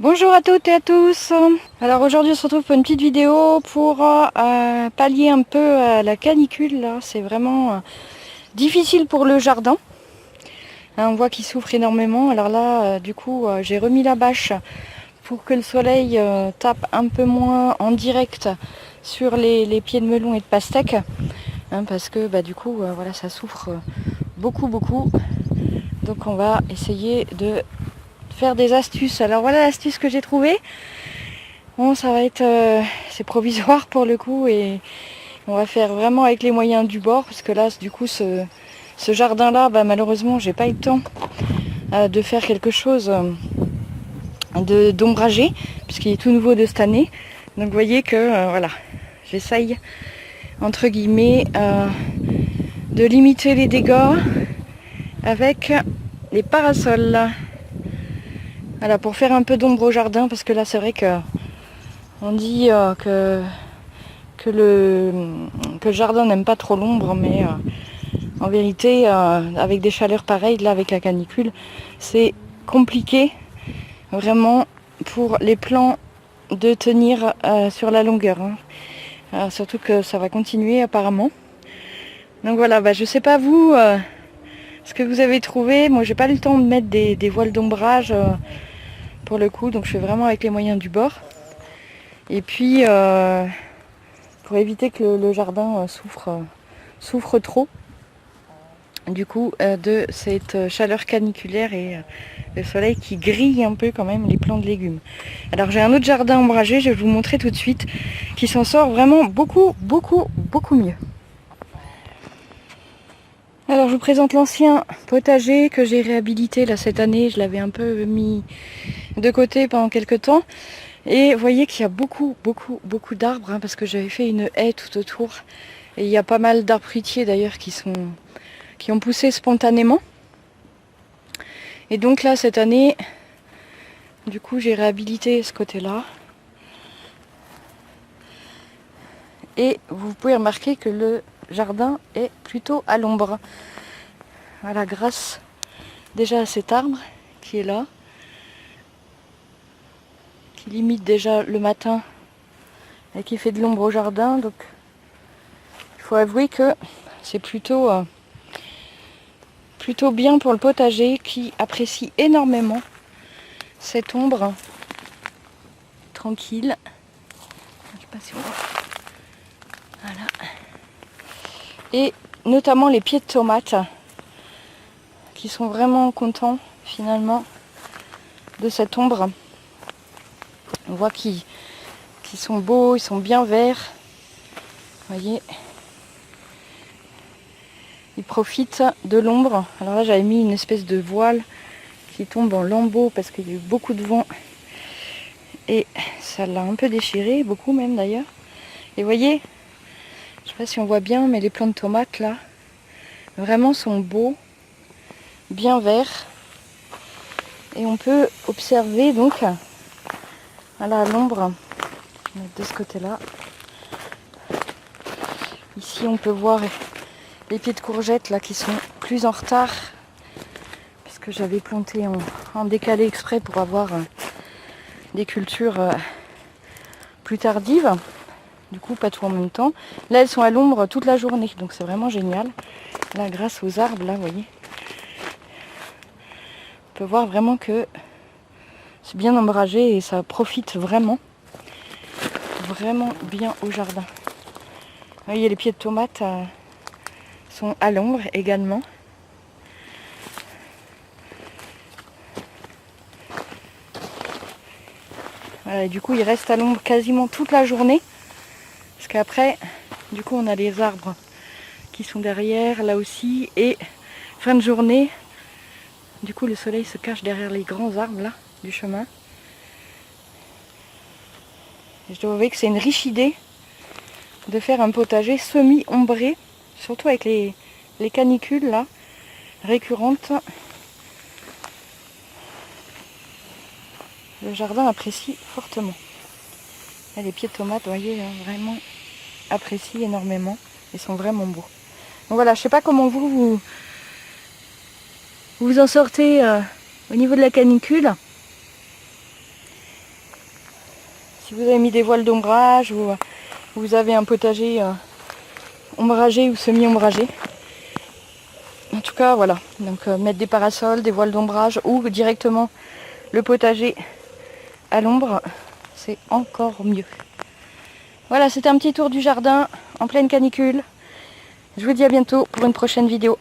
Bonjour à toutes et à tous. Alors aujourd'hui on se retrouve pour une petite vidéo pour pallier un peu à la canicule. Là, c'est vraiment difficile pour le jardin. Hein, on voit qu'il souffre énormément. Alors là, du coup, j'ai remis la bâche pour que le soleil tape un peu moins en direct sur les pieds de melon et de pastèque. Hein, parce que du coup, voilà, ça souffre beaucoup. Donc on va essayer de faire des astuces. Alors voilà l'astuce que j'ai trouvée. Bon, ça va être c'est provisoire pour le coup et on va faire vraiment avec les moyens du bord parce que là du coup ce jardin là malheureusement j'ai pas eu le temps de faire quelque chose d'ombragé puisqu'il est tout nouveau de cette année. Donc vous voyez que voilà, j'essaye entre guillemets de limiter les dégâts avec les parasols. Voilà, pour faire un peu d'ombre au jardin parce que là c'est vrai que on dit que le jardin n'aime pas trop l'ombre, mais en vérité, avec des chaleurs pareilles, là avec la canicule, c'est compliqué vraiment pour les plants de tenir sur la longueur. Surtout que ça va continuer apparemment. Donc voilà, je sais pas vous ce que vous avez trouvé. Moi j'ai pas eu le temps de mettre des voiles d'ombrage pour le coup, donc je fais vraiment avec les moyens du bord. Et puis pour éviter que le jardin souffre trop du coup de cette chaleur caniculaire et le soleil qui grille un peu quand même les plants de légumes. Alors j'ai un autre jardin ombragé, je vais vous montrer tout de suite, qui s'en sort vraiment beaucoup mieux. Alors je vous présente l'ancien potager que j'ai réhabilité là cette année. Je l'avais un peu mis de côté pendant quelques temps. Et vous voyez qu'il y a beaucoup d'arbres, parce que j'avais fait une haie tout autour. Et il y a pas mal d'arbres fruitiers d'ailleurs qui ont poussé spontanément. Et donc là cette année, du coup j'ai réhabilité ce côté-là. Et vous pouvez remarquer que le jardin est plutôt à l'ombre. Voilà, grâce déjà à cet arbre qui est là, qui limite déjà le matin et qui fait de l'ombre au jardin. Donc il faut avouer que c'est plutôt bien pour le potager qui apprécie énormément cette ombre tranquille. Je sais pas si on voit. Voilà. Et notamment les pieds de tomates qui sont vraiment contents finalement de cette ombre. On voit qu'ils sont beaux, ils sont bien verts. Vous voyez, ils profitent de l'ombre. Alors là j'avais mis une espèce de voile qui tombe en lambeaux parce qu'il y a eu beaucoup de vent et ça l'a un peu déchiré, beaucoup même d'ailleurs. Et vous voyez, je sais pas si on voit bien, mais les plants de tomates là vraiment sont beaux, bien verts. Et on peut observer donc voilà, à l'ombre de ce côté-là. Ici on peut voir les pieds de courgettes là qui sont plus en retard parce que j'avais planté en décalé exprès pour avoir des cultures plus tardives. Du coup pas tout en même temps. Là elles sont à l'ombre toute la journée, donc c'est vraiment génial. Là grâce aux arbres là, vous voyez, on peut voir vraiment que c'est bien ombragé et ça profite vraiment bien au jardin. Vous voyez, les pieds de tomates sont à l'ombre également. Voilà, et du coup, ils restent à l'ombre quasiment toute la journée. Parce qu'après, du coup, on a les arbres qui sont derrière, là aussi. Et fin de journée, du coup, le soleil se cache derrière les grands arbres, là, du chemin. Et je dois avouer que c'est une riche idée de faire un potager semi-ombré, surtout avec les canicules, là, récurrentes. Le jardin apprécie fortement. Là, les pieds de tomates, vous voyez, vraiment apprécient énormément. Ils sont vraiment beaux. Donc voilà, je sais pas comment vous en sortez au niveau de la canicule. Si vous avez mis des voiles d'ombrage ou vous avez un potager ombragé ou semi-ombragé. En tout cas, voilà. Donc mettre des parasols, des voiles d'ombrage ou directement le potager à l'ombre, c'est encore mieux. Voilà, c'était un petit tour du jardin en pleine canicule. Je vous dis à bientôt pour une prochaine vidéo.